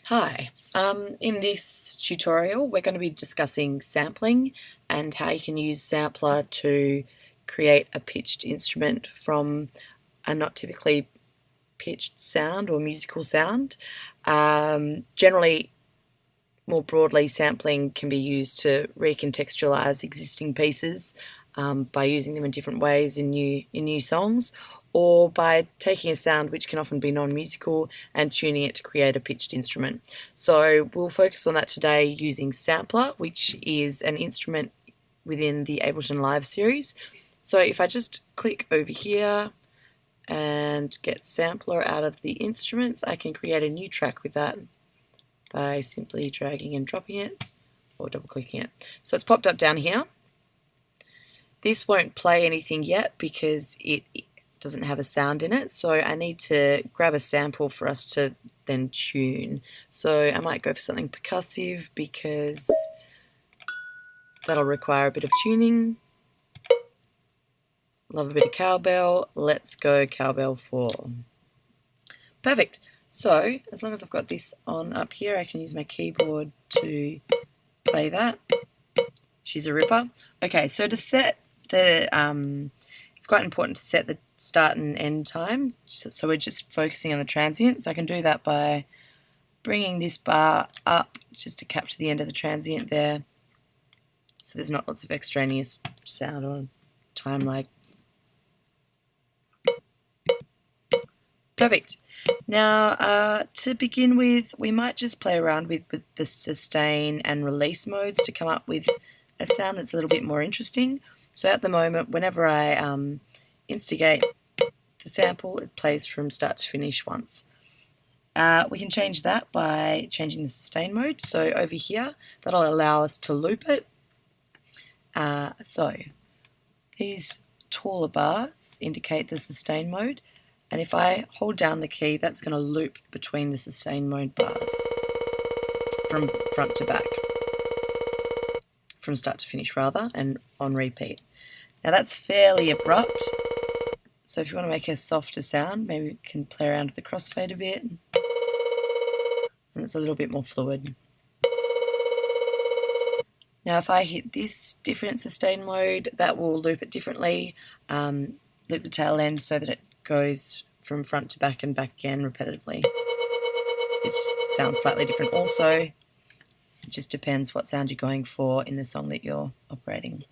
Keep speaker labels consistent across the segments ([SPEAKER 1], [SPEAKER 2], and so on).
[SPEAKER 1] Hi, in this tutorial we're going to be discussing sampling and how you can use Sampler to create a pitched instrument from a not typically pitched sound or musical sound. Generally, more broadly, sampling can be used to recontextualize existing pieces by using them in different ways in new songs, or by taking a sound which can often be non-musical and tuning it to create a pitched instrument. So we'll focus on that today using Sampler, which is an instrument within the Ableton Live series. So if I just click over here and get Sampler out of the instruments, I can create a new track with that by simply dragging and dropping it or double clicking it. So it's popped up down here. This won't play anything yet because it doesn't have a sound in it, so I need to grab a sample for us to then tune. So I might go for something percussive because that'll require a bit of tuning. Love a bit of cowbell. Let's go cowbell 4. Perfect. So as long as I've got this on up here, I can use my keyboard to play that. She's a ripper. Okay, so to set the it's quite important to set the start and end time, so we're just focusing on the transient. So I can do that by bringing this bar up just to capture the end of the transient there, so there's not lots of extraneous sound or time lag. Perfect. Now to begin with, we might just play around with the sustain and release modes to come up with a sound that's a little bit more interesting. So at the moment, whenever I instigate the sample, it plays from start to finish once. We can change that by changing the sustain mode. So over here, that'll allow us to loop it. So these taller bars indicate the sustain mode, and if I hold down the key, that's going to loop between the sustain mode bars from front to back, from start to finish rather, and on repeat. Now that's fairly abrupt, so if you want to make a softer sound, maybe we can play around with the crossfade a bit, and it's a little bit more fluid. Now if I hit this different sustain mode, that will loop it differently, loop the tail end so that it goes from front to back and back again repetitively. It sounds slightly different also. It just depends what sound you're going for in the song that you're operating.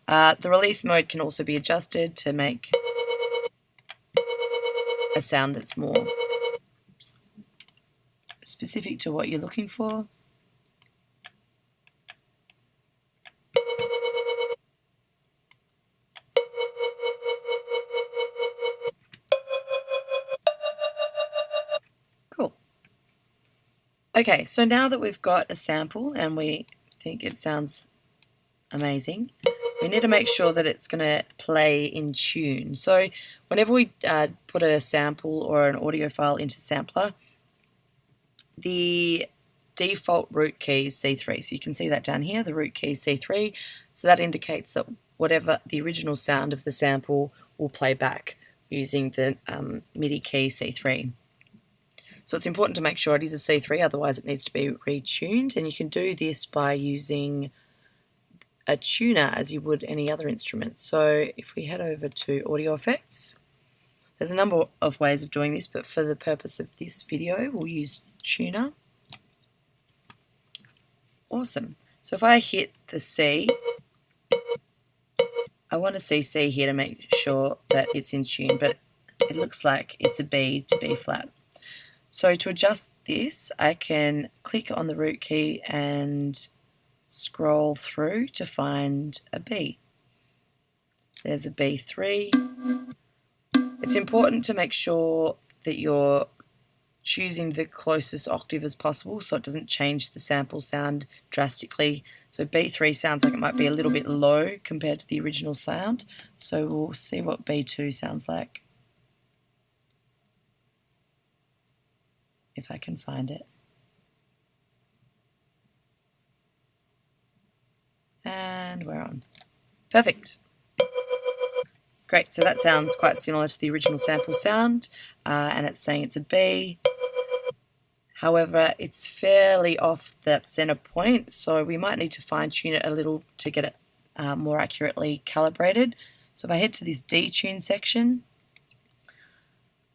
[SPEAKER 1] The release mode can also be adjusted to make a sound that's more specific to what you're looking for. Cool. Okay, so now that we've got a sample and we think it sounds amazing, we need to make sure that it's going to play in tune. So whenever we put a sample or an audio file into Sampler, the default root key is C3. So you can see that down here, the root key is C3. So that indicates that whatever the original sound of the sample will play back using the MIDI key C3. So it's important to make sure it is a C3, otherwise it needs to be retuned, and you can do this by using a tuner as you would any other instrument. So if we head over to audio effects, there's a number of ways of doing this, but for the purpose of this video we'll use tuner. Awesome. So if I hit the C, I want to see C here to make sure that it's in tune, but it looks like it's a B to B flat. So to adjust this, I can click on the root key and scroll through to find a B. There's a B3. It's important to make sure that you're choosing the closest octave as possible so it doesn't change the sample sound drastically. So B3 sounds like it might be a little bit low compared to the original sound. So we'll see what B2 sounds like, if I can find it. And we're on. Perfect. Great, so that sounds quite similar to the original sample sound, and it's saying it's a B. However, it's fairly off that center point, so we might need to fine tune it a little to get it more accurately calibrated. So if I head to this detune section,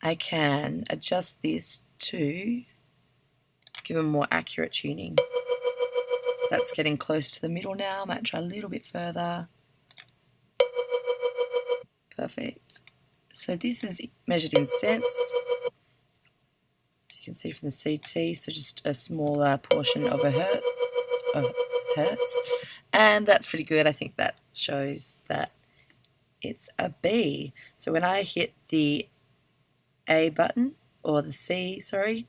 [SPEAKER 1] I can adjust this to give a more accurate tuning. So that's getting close to the middle now. I might try a little bit further. Perfect. So this is measured in cents. So you can see from the CT, so just a smaller portion of hertz. And that's pretty good. I think that shows that it's a B. So when I hit the A button, or the C, sorry,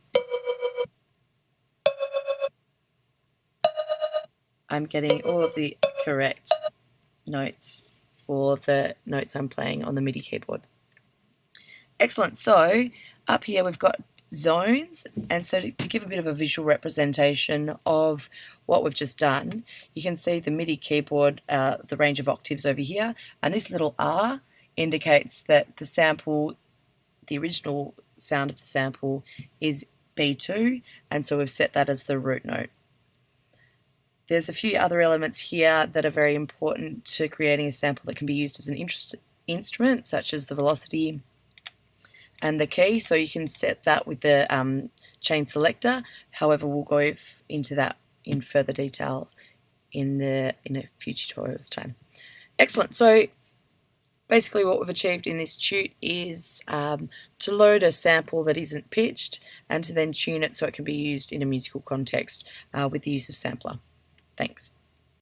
[SPEAKER 1] I'm getting all of the correct notes for the notes I'm playing on the MIDI keyboard. Excellent. So up here we've got zones, and so to give a bit of a visual representation of what we've just done, you can see the MIDI keyboard, the range of octaves over here, and this little R indicates that the sample, the original sound of the sample, is B2, and so we've set that as the root note. There's a few other elements here that are very important to creating a sample that can be used as an instrument, such as the velocity and the key, so you can set that with the chain selector. However, we'll go into that in further detail in a few tutorials time. Excellent. So basically what we've achieved in this tute is to load a sample that isn't pitched and to then tune it so it can be used in a musical context with the use of sampler. Thanks.